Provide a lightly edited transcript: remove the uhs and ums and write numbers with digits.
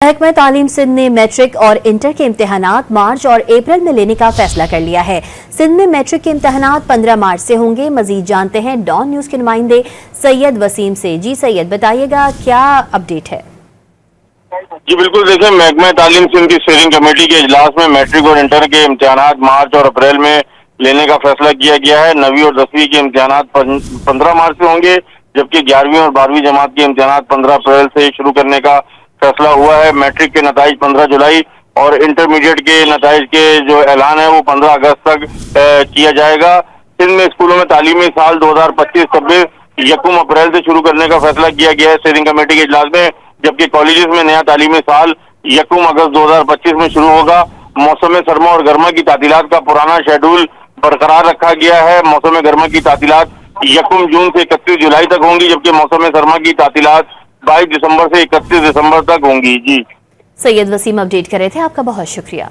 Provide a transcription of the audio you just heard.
महकमा तालीम सिंध ने मैट्रिक और इंटर के इम्तिहानात मार्च और अप्रैल में लेने का फैसला कर लिया है। सिंध में मैट्रिक के इम्तिहानात 15 मार्च से होंगे। मजीद जानते हैं डॉन न्यूज के नुमाइंदे सैयद वसीम से। जी सैयद, बताइएगा क्या अपडेट है? जी बिल्कुल, देखिए महकमा तालीम सिंध की स्टीयरिंग कमेटी के इजलास में मैट्रिक और इंटर के इम्तिहानात मार्च और अप्रैल में लेने का फैसला किया गया है। 9वीं और 10वीं के इम्तिहानात 15 मार्च से होंगे, जबकि 11वीं और 12वीं जमात के इम्तिहानात 15 अप्रैल से शुरू करने का फैसला हुआ है। मैट्रिक के नताइज 15 जुलाई और इंटरमीडिएट के नताइज के जो ऐलान है वो 15 अगस्त तक किया जाएगा। सिंध में स्कूलों में तालीमी साल 2025-26 यकम अप्रैल से शुरू करने का फैसला किया गया है स्टीयरिंग कमेटी के इजलास में, जबकि कॉलेजेस में नया तालीमी साल यकम अगस्त 2025 में शुरू होगा। मौसम सरमा और गर्मा की तातीलात का पुराना शेड्यूल बरकरार रखा गया है। मौसम गर्मा की तातीलात यकम जून से 31 जुलाई तक होंगी, जबकि मौसम सरमा की तातीलात 22 दिसंबर से 31 दिसंबर तक होंगी। जी सैयद वसीम अपडेट कर रहे थे, आपका बहुत शुक्रिया।